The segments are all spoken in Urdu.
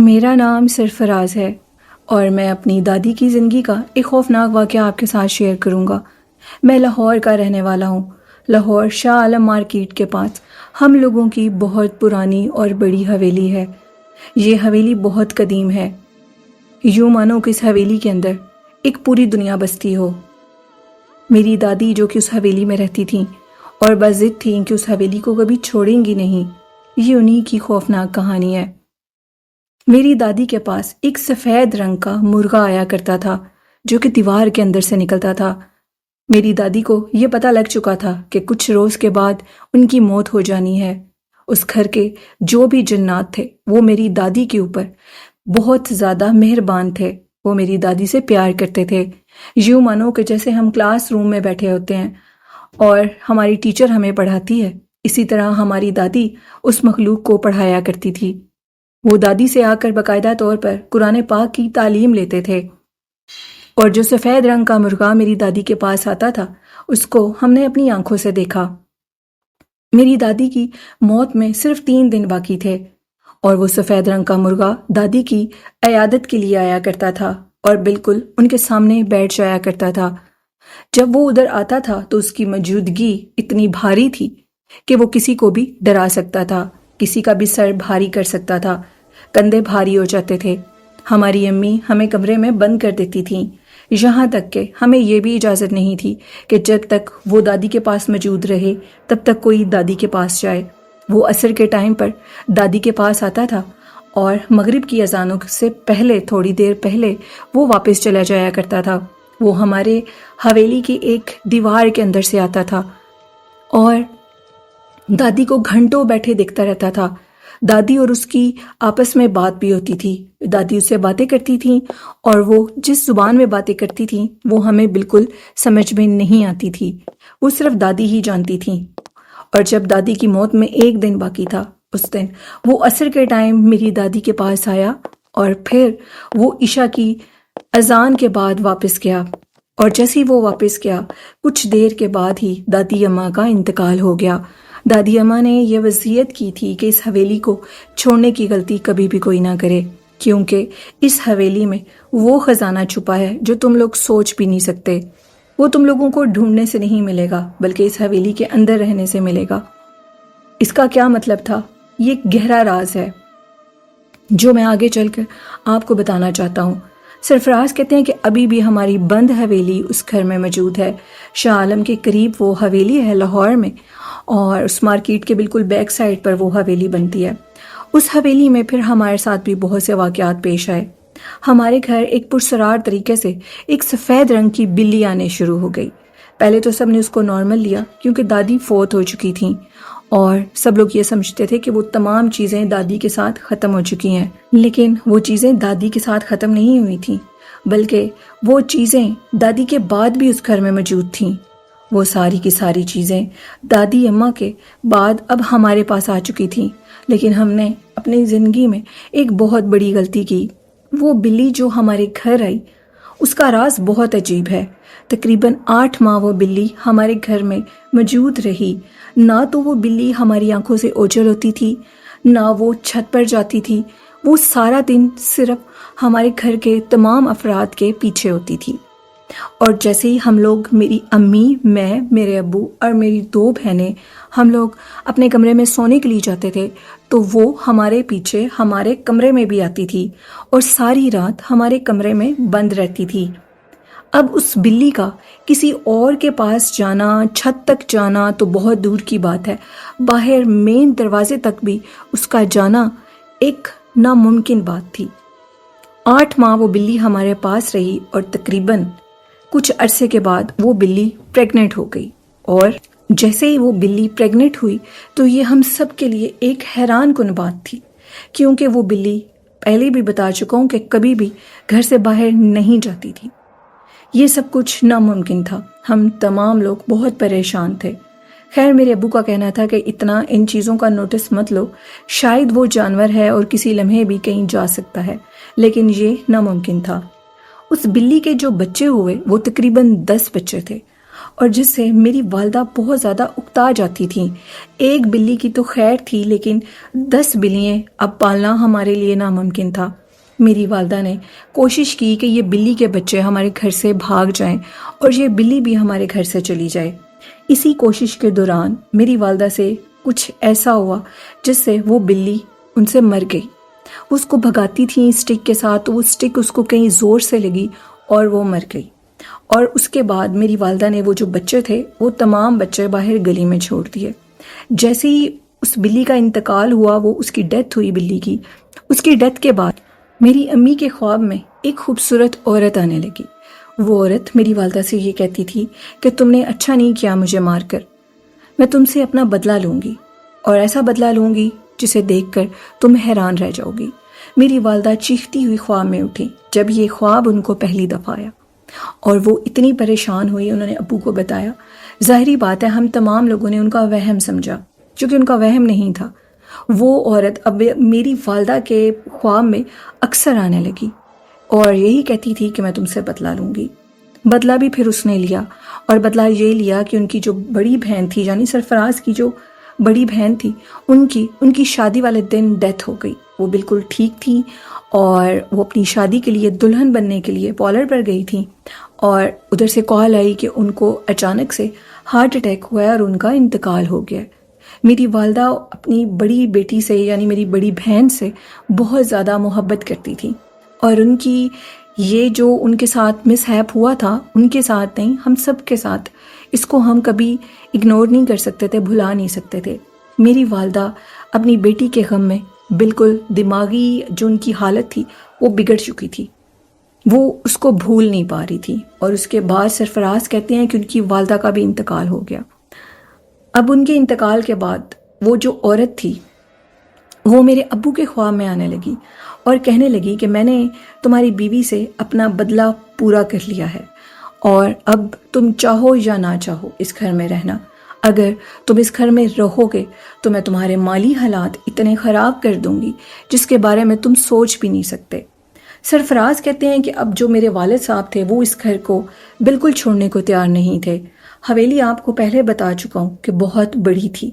میرا نام سرفراز ہے اور میں اپنی دادی کی زندگی کا ایک خوفناک واقعہ آپ کے ساتھ شیئر کروں گا۔ میں لاہور کا رہنے والا ہوں۔ لاہور شاہ عالم مارکیٹ کے پاس ہم لوگوں کی بہت پرانی اور بڑی حویلی ہے۔ یہ حویلی بہت قدیم ہے۔ یوں مانو کہ اس حویلی کے اندر ایک پوری دنیا بستی ہو۔ میری دادی جو کہ اس حویلی میں رہتی تھیں اور بس ضد تھیں کہ اس حویلی کو کبھی چھوڑیں گی نہیں، یہ انہی کی خوفناک کہانی ہے۔ میری دادی کے پاس ایک سفید رنگ کا مرغا آیا کرتا تھا جو کہ دیوار کے اندر سے نکلتا تھا۔ میری دادی کو یہ پتہ لگ چکا تھا کہ کچھ روز کے بعد ان کی موت ہو جانی ہے۔ اس گھر کے جو بھی جنات تھے وہ میری دادی کے اوپر بہت زیادہ مہربان تھے۔ وہ میری دادی سے پیار کرتے تھے۔ یوں مانو کہ جیسے ہم کلاس روم میں بیٹھے ہوتے ہیں اور ہماری ٹیچر ہمیں پڑھاتی ہے، اسی طرح ہماری دادی اس مخلوق کو پڑھایا کرتی تھی۔ وہ دادی سے آ کر باقاعدہ طور پر قرآن پاک کی تعلیم لیتے تھے، اور جو سفید رنگ کا مرغا میری دادی کے پاس آتا تھا اس کو ہم نے اپنی آنکھوں سے دیکھا۔ میری دادی کی موت میں صرف 3 دن باقی تھے اور وہ سفید رنگ کا مرغا دادی کی عیادت کے لیے آیا کرتا تھا اور بالکل ان کے سامنے بیٹھ جایا کرتا تھا۔ جب وہ ادھر آتا تھا تو اس کی موجودگی اتنی بھاری تھی کہ وہ کسی کو بھی ڈرا سکتا تھا، کسی کا بھی سر بھاری کر سکتا تھا، کندھے بھاری ہو جاتے تھے۔ ہماری امی ہمیں کمرے میں بند کر دیتی تھیں، یہاں تک کہ ہمیں یہ بھی اجازت نہیں تھی کہ جب تک وہ دادی کے پاس موجود رہے تب تک کوئی دادی کے پاس جائے۔ وہ عصر کے ٹائم پر دادی کے پاس آتا تھا اور مغرب کی اذانوں سے پہلے تھوڑی دیر پہلے وہ واپس چلا جایا کرتا تھا۔ وہ ہمارے حویلی کی ایک دیوار کے اندر سے آتا تھا اور دادی کو گھنٹوں بیٹھے دیکھتا رہتا تھا۔ دادی اور اس کی آپس میں بات بھی ہوتی تھی، دادی اس سے باتیں کرتی تھیں اور وہ جس زبان میں باتیں کرتی تھیں وہ ہمیں بالکل سمجھ میں نہیں آتی تھی، وہ صرف دادی ہی جانتی تھیں۔ اور جب دادی کی موت میں 1 دن باقی تھا، اس دن وہ عصر کے ٹائم میری دادی کے پاس آیا اور پھر وہ عشاء کی اذان کے بعد واپس گیا، اور جیسے ہی وہ واپس گیا کچھ دیر کے بعد ہی دادی اماں کا انتقال ہو گیا۔ دادی اماں نے یہ وصیت کی تھی کہ اس حویلی کو چھوڑنے کی غلطی کبھی بھی کوئی نہ کرے، کیونکہ اس حویلی میں وہ خزانہ چھپا ہے جو تم لوگ سوچ بھی نہیں سکتے۔ وہ تم لوگوں کو ڈھونڈنے سے نہیں ملے گا بلکہ اس حویلی کے اندر رہنے سے ملے گا۔ اس کا کیا مطلب تھا؟ یہ ایک گہرا راز ہے جو میں آگے چل کر آپ کو بتانا چاہتا ہوں۔ سرفراز کہتے ہیں کہ ابھی بھی ہماری بند حویلی اس گھر میں موجود ہے۔ شاہ عالم کے قریب وہ حویلی ہے لاہور میں، اور اس مارکیٹ کے بالکل بیک سائڈ پر وہ حویلی بنتی ہے۔ اس حویلی میں پھر ہمارے ساتھ بھی بہت سے واقعات پیش آئے۔ ہمارے گھر ایک پرسرار طریقے سے ایک سفید رنگ کی بلی آنے شروع ہو گئی۔ پہلے تو سب نے اس کو نارمل لیا کیونکہ دادی فوت ہو چکی تھیں اور سب لوگ یہ سمجھتے تھے کہ وہ تمام چیزیں دادی کے ساتھ ختم ہو چکی ہیں، لیکن وہ چیزیں دادی کے ساتھ ختم نہیں ہوئی تھیں، بلکہ وہ چیزیں دادی کے بعد بھی اس گھر میں موجود تھیں۔ وہ ساری کی ساری چیزیں دادی اماں کے بعد اب ہمارے پاس آ چکی تھیں، لیکن ہم نے اپنی زندگی میں ایک بہت بڑی غلطی کی۔ وہ بلی جو ہمارے گھر آئی اس کا راز بہت عجیب ہے۔ تقریباً 8 ماہ وہ بلی ہمارے گھر میں موجود رہی۔ نہ تو وہ بلی ہماری آنکھوں سے اوجھل ہوتی تھی، نہ وہ چھت پر جاتی تھی، وہ سارا دن صرف ہمارے گھر کے تمام افراد کے پیچھے ہوتی تھی۔ اور جیسے ہی ہم لوگ، میری امی، میں، میرے ابو اور میری 2 بہنیں، ہم لوگ اپنے کمرے میں سونے کے لیے جاتے تھے تو وہ ہمارے پیچھے ہمارے کمرے میں بھی آتی تھی اور ساری رات ہمارے کمرے میں بند رہتی تھی۔ اب اس بلی کا کسی اور کے پاس جانا، چھت تک جانا تو بہت دور کی بات ہے، باہر مین دروازے تک بھی اس کا جانا ایک ناممکن بات تھی۔ 8 ماہ وہ بلی ہمارے پاس رہی اور تقریباً کچھ عرصے کے بعد وہ بلی پریگننٹ ہو گئی، اور جیسے ہی وہ بلی پریگننٹ ہوئی تو یہ ہم سب کے لیے ایک حیران کن بات تھی، کیونکہ وہ بلی پہلے بھی بتا چکا ہوں کہ کبھی بھی گھر سے باہر نہیں جاتی تھی۔ یہ سب کچھ ناممکن تھا۔ ہم تمام لوگ بہت پریشان تھے۔ خیر میرے ابو کا کہنا تھا کہ اتنا ان چیزوں کا نوٹس مت لو، شاید وہ جانور ہے اور کسی لمحے بھی کہیں جا سکتا ہے، لیکن یہ ناممکن تھا۔ اس بلی کے جو بچے ہوئے وہ تقریباً 10 بچے تھے، اور جس سے میری والدہ بہت زیادہ اکتا جاتی تھیں۔ ایک بلی کی تو خیر تھی، لیکن 10 بلیاں اب پالنا ہمارے لیے ناممکن تھا۔ میری والدہ نے کوشش کی کہ یہ بلی کے بچے ہمارے گھر سے بھاگ جائیں اور یہ بلی بھی ہمارے گھر سے چلی جائے۔ اسی کوشش کے دوران میری والدہ سے کچھ ایسا ہوا جس سے وہ بلی ان سے مر گئی۔ وہ اس کو بھگاتی تھیں اسٹک کے ساتھ، تو وہ اسٹک اس کو کہیں زور سے لگی اور وہ مر گئی۔ اور اس کے بعد میری والدہ نے وہ جو بچے تھے وہ تمام بچے باہر گلی میں چھوڑ دیے۔ جیسے ہی اس بلی کا انتقال ہوا، وہ اس کی ڈیتھ ہوئی بلی کی، اس کی ڈیتھ کے بعد میری امی کے خواب میں ایک خوبصورت عورت آنے لگی۔ وہ عورت میری والدہ سے یہ کہتی تھی کہ تم نے اچھا نہیں کیا مجھے مار کر، میں تم سے اپنا بدلہ لوں گی اور ایسا بدلہ لوں گی جسے دیکھ کر تم حیران رہ جاؤ گی۔ میری والدہ چیختی ہوئی خواب میں اٹھی جب یہ خواب ان کو پہلی دفعہ آیا، اور وہ اتنی پریشان ہوئی، انہوں نے ابو کو بتایا۔ ظاہری بات ہے ہم تمام لوگوں نے ان کا وہم سمجھا، جو کہ ان کا وہم نہیں تھا۔ وہ عورت اب میری والدہ کے خواب میں اکثر آنے لگی اور یہی کہتی تھی کہ میں تم سے بدلہ لوں گی۔ بدلہ بھی پھر اس نے لیا، اور بدلہ یہ لیا کہ ان کی جو بڑی بہن تھی، یعنی سرفراز کی جو بڑی بہن تھی، ان کی شادی والے دن ڈیتھ ہو گئی۔ وہ بالکل ٹھیک تھی اور وہ اپنی شادی کے لیے دلہن بننے کے لیے پارلر پر گئی تھیں، اور ادھر سے کال آئی کہ ان کو اچانک سے ہارٹ اٹیک ہوا ہے اور ان کا انتقال ہو گیا۔ میری والدہ اپنی بڑی بیٹی سے، یعنی میری بڑی بہن سے بہت زیادہ محبت کرتی تھی، اور ان کی یہ جو ان کے ساتھ مس ہیپ ہوا تھا، ان کے ساتھ نہیں، ہم سب کے ساتھ، اس کو ہم کبھی اگنور نہیں کر سکتے تھے، بھلا نہیں سکتے تھے۔ میری والدہ اپنی بیٹی کے غم میں بالکل دماغی جو ان کی حالت تھی وہ بگڑ چکی تھی، وہ اس کو بھول نہیں پا رہی تھی۔ اور اس کے بعد سرفراز کہتے ہیں کہ ان کی والدہ کا بھی انتقال ہو گیا۔ اب ان کے انتقال کے بعد وہ جو عورت تھی وہ میرے ابو کے خواب میں آنے لگی اور کہنے لگی کہ میں نے تمہاری بیوی سے اپنا بدلہ پورا کر لیا ہے، اور اب تم چاہو یا نہ چاہو اس گھر میں رہنا، اگر تم اس گھر میں رہو گے تو میں تمہارے مالی حالات اتنے خراب کر دوں گی جس کے بارے میں تم سوچ بھی نہیں سکتے۔ سرفراز کہتے ہیں کہ اب جو میرے والد صاحب تھے وہ اس گھر کو بالکل چھوڑنے کو تیار نہیں تھے۔ حویلی آپ کو پہلے بتا چکا ہوں کہ بہت بڑی تھی،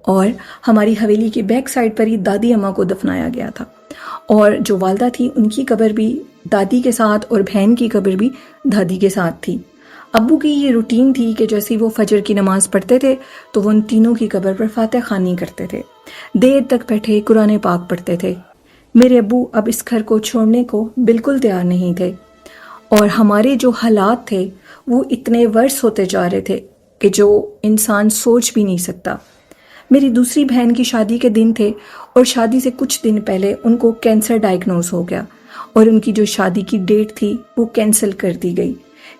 اور ہماری حویلی کی بیک سائڈ پر ہی دادی اماں کو دفنایا گیا تھا، اور جو والدہ تھی ان کی قبر بھی دادی کے ساتھ اور بہن کی قبر بھی دادی کے ساتھ تھی۔ ابو کی یہ روٹین تھی کہ جیسے وہ فجر کی نماز پڑھتے تھے تو وہ ان تینوں کی قبر پر فاتح خوانی کرتے تھے، دیر تک بیٹھے قرآن پاک پڑھتے تھے۔ میرے ابو اب اس گھر کو چھوڑنے کو بالکل تیار نہیں تھے، اور ہمارے جو حالات تھے وہ اتنے ورس ہوتے جا رہے تھے کہ جو انسان سوچ بھی نہیں سکتا۔ میری دوسری بہن کی شادی کے دن تھے، اور شادی سے کچھ دن پہلے ان کو کینسر ڈائگنوز ہو گیا، اور ان کی جو شادی کی ڈیٹ تھی وہ کینسل کر دی گئی،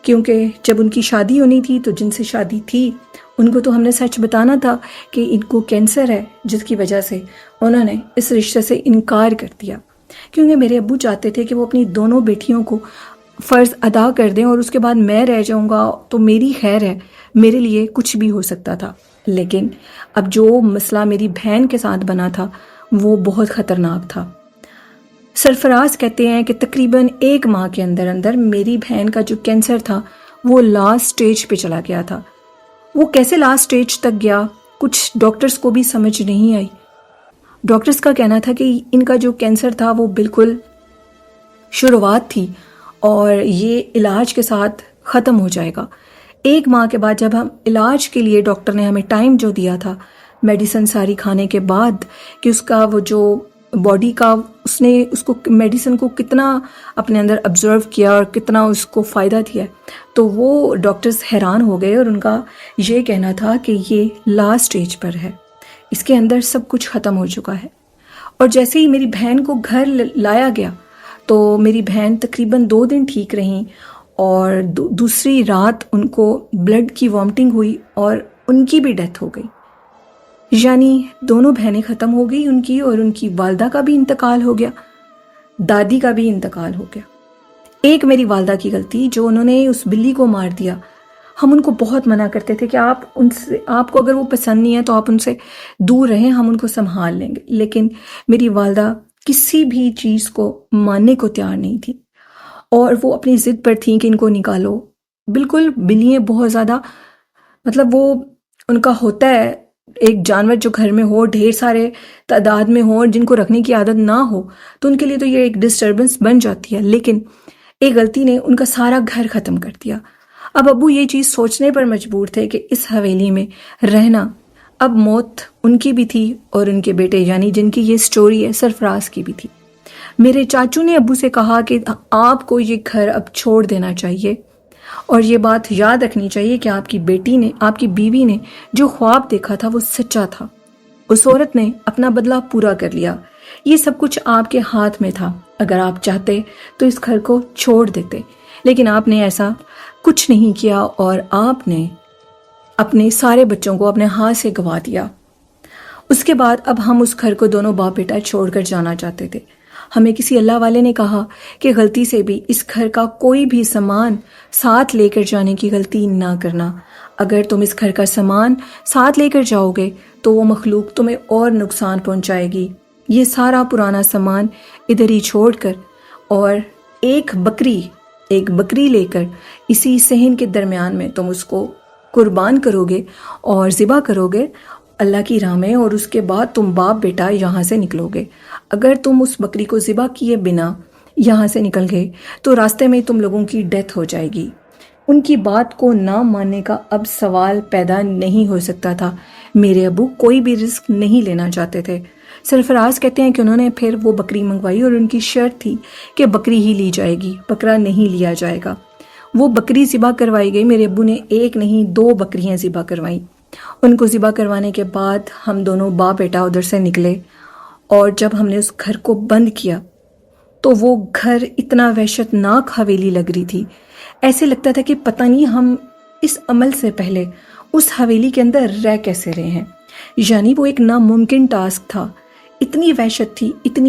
کیونکہ جب ان کی شادی ہونی تھی تو جن سے شادی تھی ان کو تو ہم نے سچ بتانا تھا کہ ان کو کینسر ہے، جس کی وجہ سے انہوں نے اس رشتے سے انکار کر دیا، کیونکہ میرے ابو چاہتے تھے کہ وہ اپنی دونوں بیٹیوں کو فرض ادا کر دیں اور اس کے بعد میں رہ جاؤں گا تو میری خیر ہے، میرے لیے کچھ بھی ہو سکتا تھا۔ لیکن اب جو مسئلہ میری بہن کے ساتھ بنا تھا وہ بہت خطرناک تھا۔ سرفراز کہتے ہیں کہ تقریباً 1 ماہ کے اندر اندر میری بہن کا جو کینسر تھا وہ لاسٹ سٹیج پہ چلا گیا تھا۔ وہ کیسے لاسٹ سٹیج تک گیا کچھ ڈاکٹرز کو بھی سمجھ نہیں آئی۔ ڈاکٹرز کا کہنا تھا کہ ان کا جو کینسر تھا وہ بالکل شروعات تھی اور یہ علاج کے ساتھ ختم ہو جائے گا۔ 1 ماہ کے بعد جب ہم علاج کے لیے ڈاکٹر نے ہمیں ٹائم جو دیا تھا میڈیسن ساری کھانے کے بعد کہ اس کا وہ جو باڈی کا اس نے اس کو میڈیسن کو کتنا اپنے اندر ابزرو کیا اور کتنا اس کو فائدہ دیا، تو وہ ڈاکٹرز حیران ہو گئے اور ان کا یہ کہنا تھا کہ یہ لاسٹ سٹیج پر ہے، اس کے اندر سب کچھ ختم ہو چکا ہے۔ اور جیسے ہی میری بہن کو گھر لایا گیا تو میری بہن تقریباً 2 دن ٹھیک رہیں، اور دوسری رات ان کو بلڈ کی وامٹنگ ہوئی اور ان کی بھی ڈیتھ ہو گئی۔ یعنی دونوں بہنیں ختم ہو گئی ان کی، اور ان کی والدہ کا بھی انتقال ہو گیا، دادی کا بھی انتقال ہو گیا۔ ایک میری والدہ کی غلطی جو انہوں نے اس بلی کو مار دیا۔ ہم ان کو بہت منع کرتے تھے کہ آپ کو اگر وہ پسند نہیں ہے تو آپ ان سے دور رہیں، ہم ان کو سنبھال لیں گے، لیکن میری والدہ کسی بھی چیز کو ماننے کو تیار نہیں تھی، اور وہ اپنی ضد پر تھیں کہ ان کو نکالو۔ بالکل بلیاں بہت زیادہ مطلب وہ ان کا ہوتا ہے ایک جانور جو گھر میں ہو، ڈھیر سارے تعداد میں ہو اور جن کو رکھنے کی عادت نہ ہو تو ان کے لیے تو یہ ایک ڈسٹربنس بن جاتی ہے، لیکن ایک غلطی نے ان کا سارا گھر ختم کر دیا۔ اب ابو یہ چیز سوچنے پر مجبور تھے کہ اس حویلی میں رہنا، اب موت ان کی بھی تھی اور ان کے بیٹے یعنی جن کی یہ سٹوری ہے سرفراز کی بھی تھی۔ میرے چاچو نے ابو سے کہا کہ آپ کو یہ گھر اب چھوڑ دینا چاہیے اور یہ بات یاد رکھنی چاہیے کہ آپ کی بیوی نے جو خواب دیکھا تھا وہ سچا تھا، اس عورت نے اپنا بدلہ پورا کر لیا، یہ سب کچھ آپ کے ہاتھ میں تھا، اگر آپ چاہتے تو اس گھر کو چھوڑ دیتے، لیکن آپ نے ایسا کچھ نہیں کیا اور آپ نے اپنے سارے بچوں کو اپنے ہاتھ سے گوا دیا۔ اس کے بعد اب ہم اس گھر کو دونوں باپ بیٹا چھوڑ کر جانا چاہتے تھے۔ ہمیں کسی اللہ والے نے کہا کہ غلطی سے بھی اس گھر کا کوئی بھی سامان ساتھ لے کر جانے کی غلطی نہ کرنا، اگر تم اس گھر کا سامان ساتھ لے کر جاؤ گے تو وہ مخلوق تمہیں اور نقصان پہنچائے گی۔ یہ سارا پرانا سامان ادھر ہی چھوڑ کر اور ایک بکری لے کر اسی صحن کے درمیان میں تم اس کو قربان کرو گے اور ذبح کرو گے اللہ کی راہ میں، اور اس کے بعد تم باپ بیٹا یہاں سے نکلو گے۔ اگر تم اس بکری کو ذبح کیے بنا یہاں سے نکل گئے تو راستے میں تم لوگوں کی ڈیتھ ہو جائے گی۔ ان کی بات کو نہ ماننے کا اب سوال پیدا نہیں ہو سکتا تھا۔ میرے ابو کوئی بھی رسک نہیں لینا چاہتے تھے۔ سرفراز کہتے ہیں کہ انہوں نے پھر وہ بکری منگوائی اور ان کی شرط تھی کہ بکری ہی لی جائے گی، بکرا نہیں لیا جائے گا۔ وہ بکری ذبح کروائی گئی، میرے ابو نے ایک نہیں 2 بکریاں ذبح کروائیں۔ ان کو ذبح کروانے کے بعد ہم دونوں باپ بیٹا ادھر سے نکلے، اور جب ہم نے اس گھر کو بند کیا تو وہ گھر اتنا وحشت ناک حویلی لگ رہی تھی، ایسے لگتا تھا کہ پتہ نہیں ہم اس عمل سے پہلے اس حویلی کے اندر رہ کیسے رہے ہیں، یعنی وہ ایک ناممکن ٹاسک تھا۔ اتنی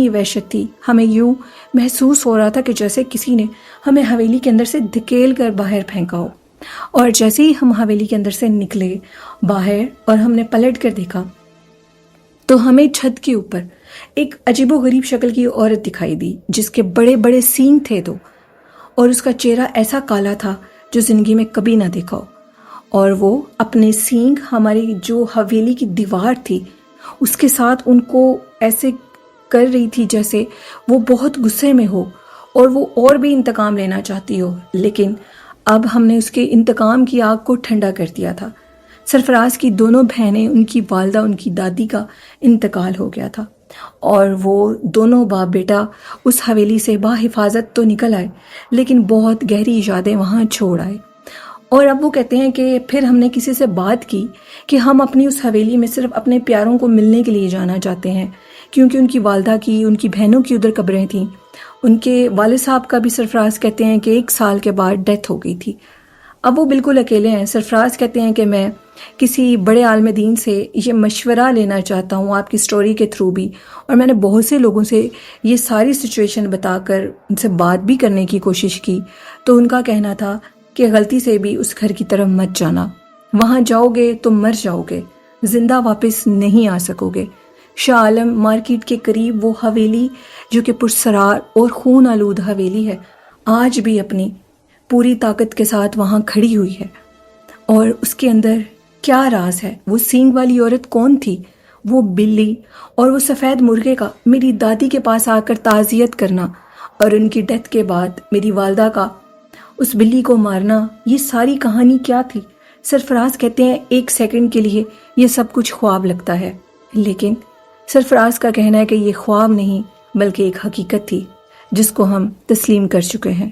وحشت تھی، ہمیں یوں محسوس ہو رہا تھا کہ جیسے کسی نے ہمیں حویلی کے اندر سے دھکیل کر باہر پھینکا ہو، اور جیسے ہی ہم حویلی کے اندر سے نکلے باہر اور ہم نے پلٹ کر دیکھا تو ہمیں چھت کے اوپر ایک عجیب و غریب شکل کی عورت دکھائی دی جس کے بڑے بڑے سینگ تھے اور اس کا چہرہ ایسا کالا تھا جو زندگی میں کبھی نہ دیکھا ہو، اور وہ اپنے سینگ ہماری جو حویلی کی دیوار تھی اس کے ساتھ ان کو ایسے کر رہی تھی جیسے وہ بہت غصے میں ہو اور وہ اور بھی انتقام لینا چاہتی ہو، لیکن اب ہم نے اس کے انتقام کی آگ کو ٹھنڈا کر دیا تھا۔ سرفراز کی دونوں بہنیں، ان کی والدہ، ان کی دادی کا انتقال ہو گیا تھا، اور وہ دونوں باپ بیٹا اس حویلی سے بحفاظت تو نکل آئے لیکن بہت گہری یادیں وہاں چھوڑ آئے۔ اور اب وہ کہتے ہیں کہ پھر ہم نے کسی سے بات کی کہ ہم اپنی اس حویلی میں صرف اپنے پیاروں کو ملنے کے لیے جانا چاہتے ہیں، کیونکہ ان کی والدہ کی، ان کی بہنوں کی ادھر قبریں تھیں۔ ان کے والد صاحب کا بھی سرفراز کہتے ہیں کہ 1 سال کے بعد ڈیتھ ہو گئی تھی۔ اب وہ بالکل اکیلے ہیں۔ سرفراز کہتے ہیں کہ میں کسی بڑے عالم دین سے یہ مشورہ لینا چاہتا ہوں آپ کی سٹوری کے تھرو بھی، اور میں نے بہت سے لوگوں سے یہ ساری سچویشن بتا کر ان سے بات بھی کرنے کی کوشش کی، تو ان کا کہنا تھا کہ غلطی سے بھی اس گھر کی طرف مت جانا، وہاں جاؤ گے تو مر جاؤ گے، زندہ واپس نہیں آ سکو گے۔ شاہ عالم مارکیٹ کے قریب وہ حویلی جو کہ پرسرار اور خون آلود حویلی ہے، آج بھی اپنی پوری طاقت کے ساتھ وہاں کھڑی ہوئی ہے، اور اس کے اندر کیا راز ہے؟ وہ سینگ والی عورت کون تھی؟ وہ بلی اور وہ سفید مرغے کا میری دادی کے پاس آ کر تعزیت کرنا، اور ان کی ڈیتھ کے بعد میری والدہ کا اس بلی کو مارنا، یہ ساری کہانی کیا تھی؟ سرفراز کہتے ہیں 1 سیکنڈ کے لیے یہ سب کچھ خواب لگتا ہے، لیکن سرفراز کا کہنا ہے کہ یہ خواب نہیں بلکہ ایک حقیقت تھی جس کو ہم تسلیم کر چکے ہیں۔